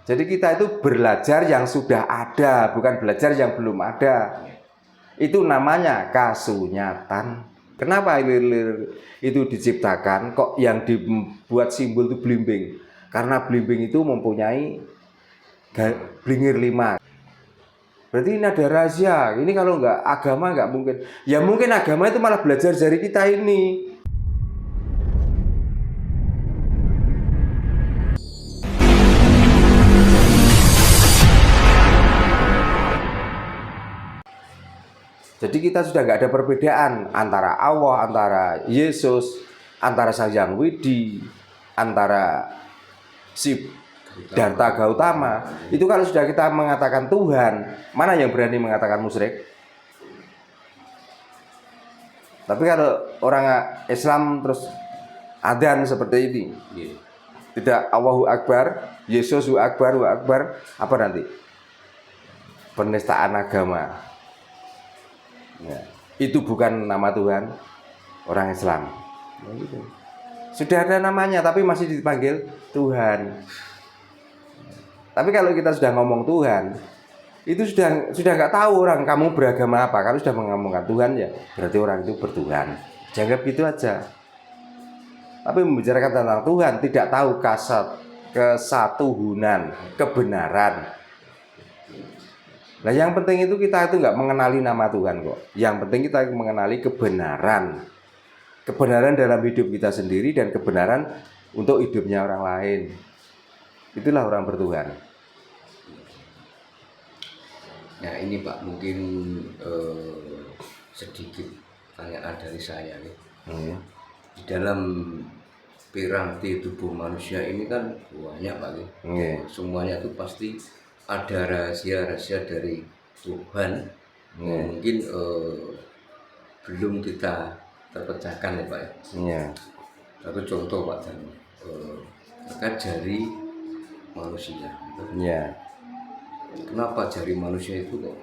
Jadi kita itu belajar yang sudah ada, bukan belajar yang belum ada. Itu namanya kasunyatan. Kenapa lilin itu diciptakan? Kok yang dibuat simbol itu belimbing? Karena belimbing itu mempunyai blingir 5. Berarti ini ada rahasia. Ini kalau nggak agama nggak mungkin. Ya mungkin agama itu malah belajar dari kita ini. Jadi kita sudah nggak ada perbedaan antara Allah, antara Yesus, antara Sang Hyang Widi, antara Siddhartha Gautama. Itu kalau sudah kita mengatakan Tuhan, mana yang berani mengatakan musyrik? Tapi kalau orang Islam terus adzan seperti ini, tidak Allahu Akbar, Yesus Akbar, apa nanti? Penistaan agama. Ya, itu bukan nama Tuhan orang Islam. Ya, gitu. Sudah ada namanya tapi masih dipanggil Tuhan. Tapi kalau kita sudah ngomong Tuhan, itu sudah nggak tahu orang kamu beragama apa. Kalau sudah mengomongkan Tuhan ya berarti orang itu bertuhan. Jangan gitu aja. Tapi membicarakan tentang Tuhan tidak tahu kesatuhunan, kebenaran. Nah yang penting itu kita itu nggak mengenali nama Tuhan kok. Yang penting kita mengenali kebenaran. Kebenaran dalam hidup kita sendiri dan kebenaran untuk hidupnya orang lain. Itulah orang bertuhan. Nah ini Pak mungkin sedikit pertanyaan dari saya nih. Di dalam piranti tubuh manusia ini kan banyak Pak. Semuanya itu pasti ada rahasia-rahasia dari Tuhan yang mungkin belum kita terpecahkan ya Pak ya. Satu contoh Pak terkait jari manusia. Kenapa jari manusia itu kok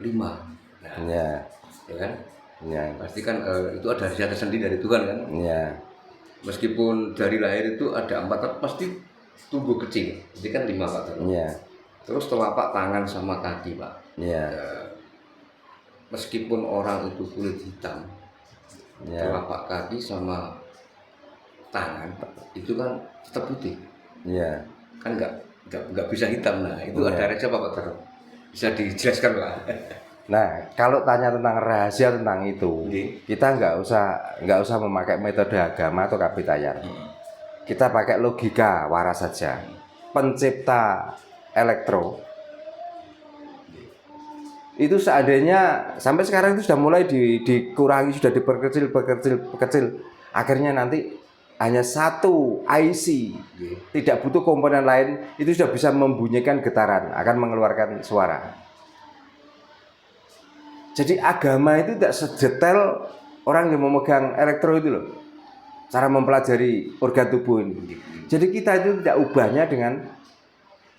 5? Nah, ya kan? Pasti kan itu ada rahasia tersendiri dari Tuhan kan? Meskipun dari lahir itu ada 4, tapi pasti tubuh kecil, jadi kan 5 Pak. Terus telapak tangan sama kaki Pak. Meskipun orang itu kulit hitam, telapak kaki sama tangan itu kan tetap putih. Kan nggak bisa hitam. Nah itu ada rahasia apa Pak? Bisa dijelaskan Pak? Nah kalau tanya tentang rahasia tentang itu, kita nggak usah memakai metode agama atau kapitayan. Kita pakai logika waras saja. Pencipta elektro itu seandainya sampai sekarang itu sudah mulai dikurangi, sudah diperkecil. Akhirnya nanti hanya satu IC, tidak butuh komponen lain, itu sudah bisa membunyikan getaran, akan mengeluarkan suara. Jadi agama itu tidak sedetail orang yang memegang elektro itu loh. Cara mempelajari organ tubuh ini. Jadi kita itu tidak ubahnya dengan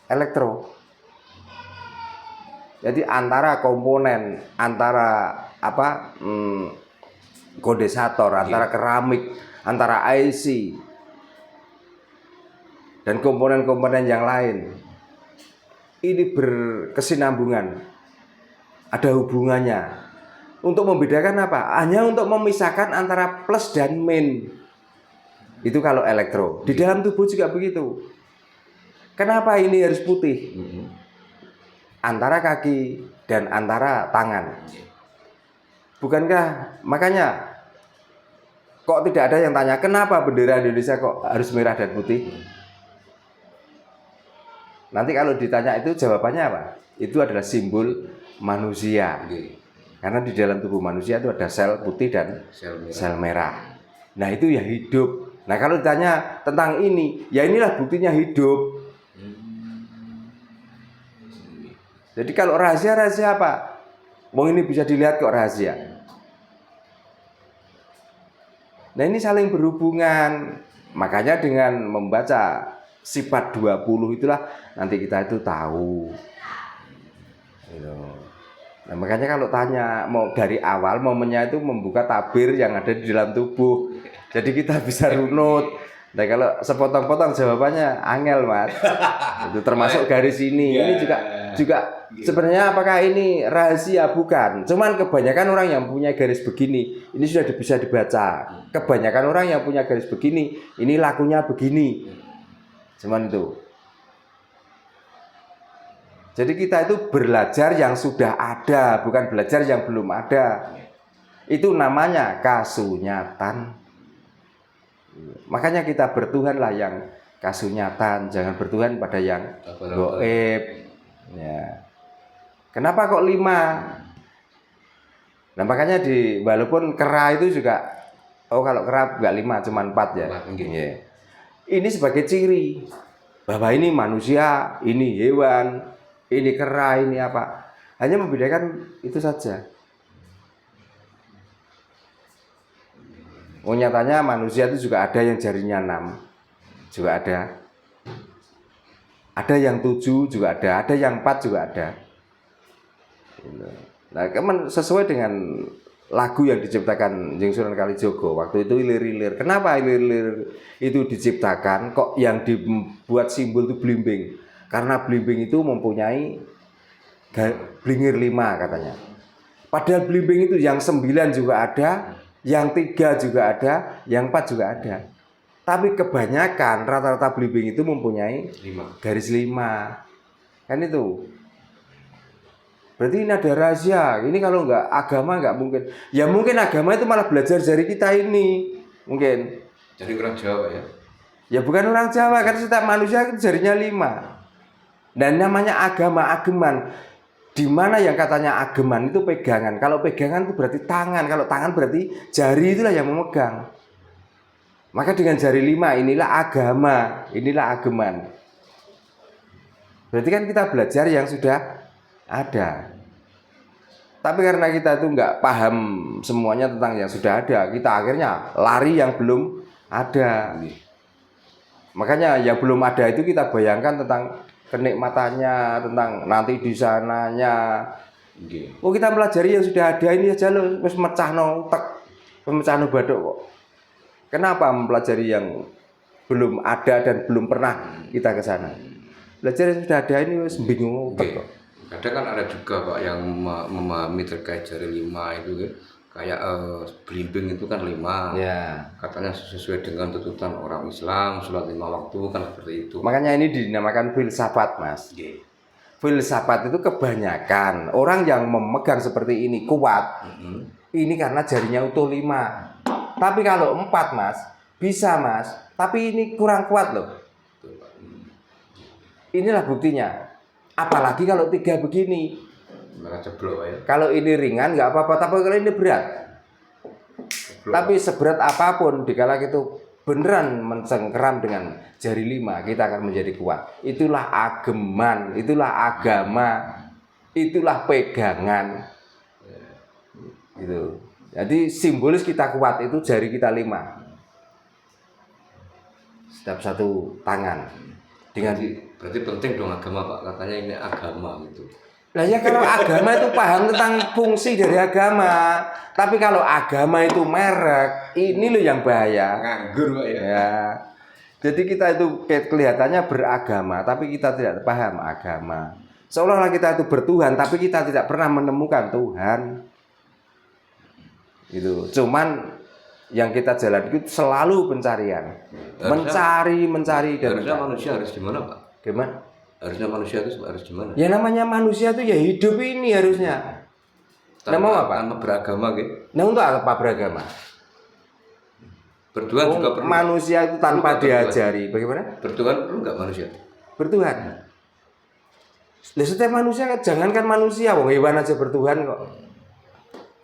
elektro. Jadi antara komponen, antara kondensator, antara keramik, antara IC dan komponen-komponen yang lain ini berkesinambungan, ada hubungannya. Untuk membedakan apa? Hanya untuk memisahkan antara plus dan min. Itu kalau elektro. Di dalam tubuh juga begitu. Kenapa ini harus putih? Antara kaki dan antara tangan. Bukankah makanya kok tidak ada yang tanya kenapa bendera Indonesia kok harus merah dan putih? Nanti kalau ditanya itu jawabannya apa? Itu adalah simbol manusia. Karena di dalam tubuh manusia itu ada sel putih dan sel merah. Nah itu ya hidup. Nah kalau ditanya tentang ini, ya inilah buktinya hidup. Jadi kalau rahasia apa? Mau ini bisa dilihat kok rahasia. Nah ini saling berhubungan. Makanya dengan membaca sifat 20 itulah nanti kita itu tahu. Nah makanya kalau tanya mau dari awal momennya itu membuka tabir yang ada di dalam tubuh. Jadi kita bisa runut. Nah kalau sepotong-potong jawabannya angel mas, itu termasuk garis ini. Ini juga sebenarnya apakah ini rahasia? Bukan. Cuman kebanyakan orang yang punya garis begini, ini sudah bisa dibaca. Kebanyakan orang yang punya garis begini, ini lakunya begini. Cuman itu. Jadi kita itu belajar yang sudah ada, bukan belajar yang belum ada. Itu namanya kasunyatan. Makanya kita bertuhanlah yang kasunyatan, jangan bertuhan pada yang goib. Ya. Kenapa kok 5? Nah makanya walaupun kera itu juga, kalau kera nggak 5, cuma 4 ya. Ya. Ini sebagai ciri bahwa ini manusia, ini hewan, ini kera, ini apa. Hanya membedakan itu saja. Nyatanya manusia itu juga ada yang jarinya 6, juga ada. Ada yang 7 juga ada yang 4 juga ada. Nah, sesuai dengan lagu yang diciptakan Jeng Sunan Kalijogo waktu itu ilir-ilir. Kenapa ilir-ilir itu diciptakan? Kok yang dibuat simbol itu blimbing? Karena blimbing itu mempunyai blingir 5 katanya. Padahal blimbing itu yang 9 juga ada, yang 3 juga ada, yang 4 juga ada. Tapi kebanyakan rata-rata blimbing itu mempunyai 5. garis 5. Kan itu. Berarti ini ada rahasia. Ini kalau nggak agama nggak mungkin. Ya mungkin agama itu malah belajar dari kita ini. Mungkin. Jadi orang Jawa ya? Ya bukan orang Jawa, kan setiap manusia itu jarinya 5. Dan namanya agama, ageman. Di mana yang katanya ageman itu pegangan. Kalau pegangan itu berarti tangan. Kalau tangan berarti jari, itulah yang memegang. Maka dengan jari 5 inilah agama, inilah ageman. Berarti kan kita belajar yang sudah ada. Tapi karena kita itu nggak paham semuanya tentang yang sudah ada, kita akhirnya lari yang belum ada. Makanya yang belum ada itu kita bayangkan tentang kenikmatannya, tentang nanti di sananya. Oh kita pelajari yang sudah ada ini aja loh, wis mecahno tek, mecahno baduk kok. Kenapa mempelajari yang belum ada dan belum pernah kita ke sana? Belajar yang sudah ada ini wis bingung tek kok. Kadang kan ada juga Pak yang memahami terkait jari 5 itu kan. Kayak belimbing itu kan 5. Ya. Katanya sesuai dengan tuntutan orang Islam, sholat 5 waktu kan seperti itu. Makanya ini dinamakan filsafat, Mas. Filsafat itu kebanyakan orang yang memegang seperti ini kuat. Ini karena jarinya utuh 5. Tapi kalau 4, Mas, bisa, Mas. Tapi ini kurang kuat loh. Inilah buktinya. Apalagi kalau 3 begini. Ceblok, ya. Kalau ini ringan nggak apa-apa, tapi kalau ini berat. Ceblok. Tapi seberat apapun, dikala itu beneran mencengkeram dengan jari 5, kita akan menjadi kuat. Itulah ageman, itulah agama, itulah pegangan. Gitu. Jadi simbolis kita kuat itu jari kita 5. Setiap satu tangan. Berarti penting dong agama Pak, katanya ini agama gitu. Nah ya kalau agama itu paham tentang fungsi dari agama. Tapi kalau agama itu merek, ini loh yang bahaya. Nganggur Pak ya. Ya. Jadi kita itu kelihatannya beragama, tapi kita tidak paham agama. Seolah-olah kita itu bertuhan, tapi kita tidak pernah menemukan Tuhan. Gitu. Cuman yang kita jalan itu selalu pencarian. Mencari dan harusnya manusia harus gimana Pak? Gimana? Harusnya manusia itu harus gimana? Ya namanya manusia itu ya hidup ini harusnya. Nama apa? Tanpa beragama gitu. Nah untuk apa beragama? Bertuhan juga perlu. Manusia itu tanpa diajari. Bagaimana? Bertuhan perlu nggak manusia? Bertuhan. Nah, setiap manusia, jangankan manusia, wong hewan aja bertuhan kok.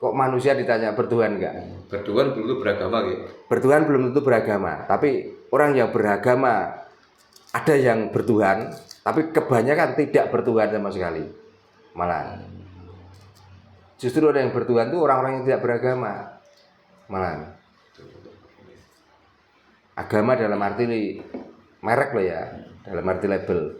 Kok manusia ditanya bertuhan enggak? Bertuhan belum tentu beragama gitu. Bertuhan belum tentu beragama, tapi orang yang beragama ada yang bertuhan, tapi kebanyakan tidak bertuhan sama sekali. Malah justru ada yang bertuhan itu orang-orang yang tidak beragama. Malah agama dalam arti merek loh ya, dalam arti label.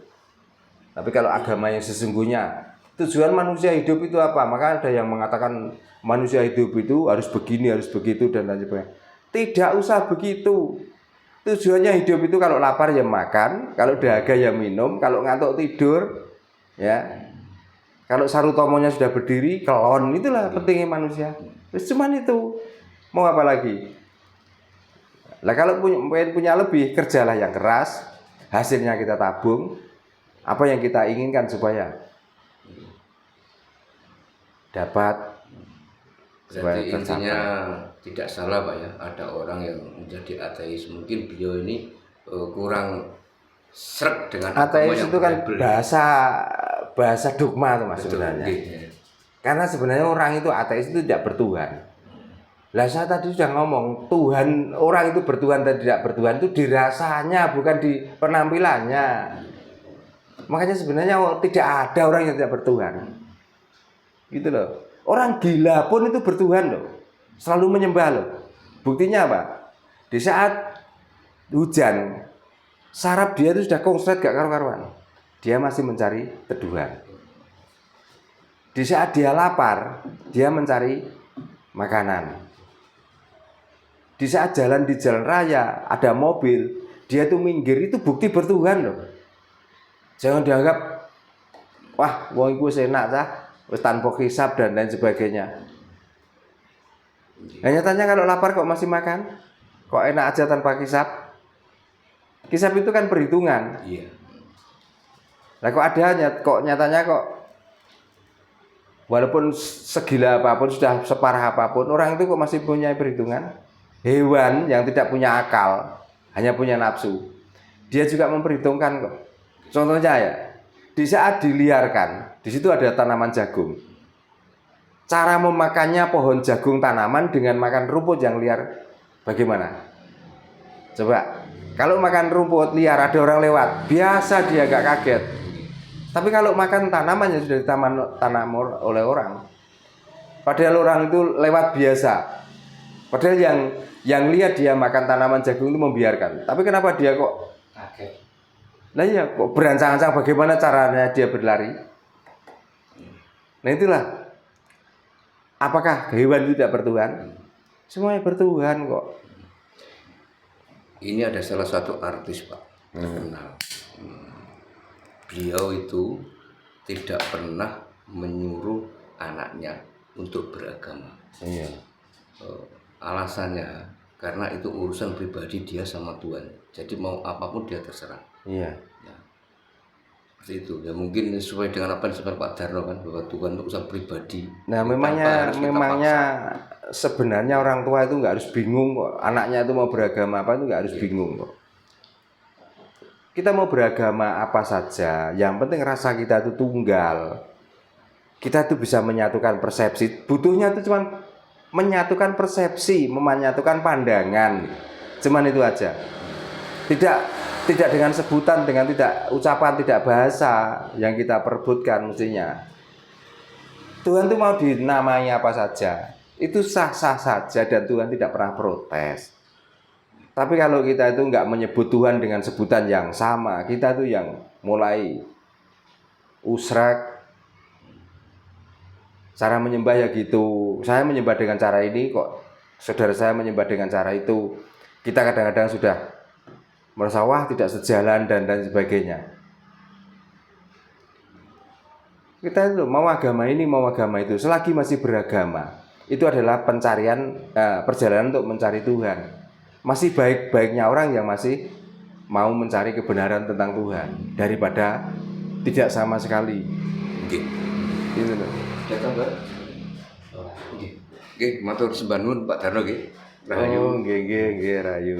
Tapi kalau agama yang sesungguhnya, tujuan manusia hidup itu apa? Maka ada yang mengatakan manusia hidup itu harus begini, harus begitu dan lain sebagainya. Tidak usah begitu. Tujuannya hidup itu kalau lapar ya makan, kalau dahaga ya minum, kalau ngantuk tidur, ya. Kalau sarutomonya sudah berdiri, kelon, itulah pentingnya manusia. Cuman itu, mau apa lagi? Lah kalau punya lebih, kerjalah yang keras, hasilnya kita tabung, apa yang kita inginkan supaya dapat. Berarti intinya tidak salah Pak ya, ada orang yang menjadi ateis, mungkin beliau ini kurang sreg dengan ateis itu kan bahasa dogma itu Mas. Betul, sebenarnya. okay. Karena sebenarnya orang itu ateis itu tidak bertuhan. Lah saya tadi sudah ngomong, Tuhan, orang itu bertuhan dan tidak bertuhan itu dirasanya, bukan di penampilannya. Makanya sebenarnya tidak ada orang yang tidak bertuhan. Gitu loh. Orang gila pun itu bertuhan loh. Selalu menyembah loh. Buktinya apa? Di saat hujan, saraf dia itu sudah konslet gak karu-karuan. Dia masih mencari teduhan. Di saat dia lapar, dia mencari makanan. Di saat jalan di jalan raya, ada mobil, dia tuh minggir, itu bukti bertuhan loh. Jangan dianggap, wah, wong iku enak cah, wis tanpa hisab dan lain sebagainya. Hanya tanya kalau lapar kok masih makan? Kok enak aja tanpa hisab? Hisab itu kan perhitungan. Iya. Lah kok adanya, kok nyatanya kok walaupun segila apapun, sudah separah apapun, orang itu kok masih punya perhitungan? Hewan yang tidak punya akal, hanya punya nafsu, dia juga memperhitungkan kok. Contohnya ya, di saat diliarkan, di situ ada tanaman jagung. Cara memakannya pohon jagung tanaman dengan makan rumput yang liar, bagaimana? Coba, kalau makan rumput liar ada orang lewat, biasa dia gak kaget. Tapi kalau makan tanaman yang sudah ditanam oleh orang, padahal orang itu lewat biasa. Padahal yang lihat dia makan tanaman jagung itu membiarkan. Tapi kenapa dia kok kaget? Nah iya, kok berancang-ancang bagaimana caranya dia berlari? Nah itulah. Apakah hewan itu tidak bertuhan? Semuanya bertuhan kok. Ini ada salah satu artis Pak, terkenal. Beliau itu tidak pernah menyuruh anaknya untuk beragama. Iya. Alasannya karena itu urusan pribadi dia sama Tuhan. Jadi mau apapun dia terserah. Iya. Ya, seperti itu. Ya mungkin sesuai dengan apa yang disampaikan Pak Darno kan, bahwa Tuhan itu urusan pribadi. Nah memangnya sebenarnya orang tua itu nggak harus bingung kok. Anaknya itu mau beragama apa itu nggak harus bingung kok. Kita mau beragama apa saja, yang penting rasa kita itu tunggal. Kita tuh bisa menyatukan persepsi. Butuhnya itu cuma menyatukan persepsi, menyatukan pandangan. Cuman itu aja. Tidak dengan sebutan, dengan tidak ucapan, tidak bahasa yang kita perebutkan mestinya. Tuhan itu mau dinamai apa saja, itu sah-sah saja dan Tuhan tidak pernah protes. Tapi kalau kita itu nggak menyebut Tuhan dengan sebutan yang sama, kita tuh yang mulai usrak. Cara menyembah ya gitu. Saya menyembah dengan cara ini kok, saudara saya menyembah dengan cara itu. Kita kadang-kadang sudah merasa wah tidak sejalan dan sebagainya. Kita itu mau agama ini, mau agama itu. Selagi masih beragama, itu adalah perjalanan untuk mencari Tuhan. Masih baik-baiknya orang yang masih mau mencari kebenaran tentang Tuhan daripada tidak sama sekali. Gitu loh. Oke, matur sembah nuwun Pak Darno nggih. Rahayu. Oh, nggih rahayu.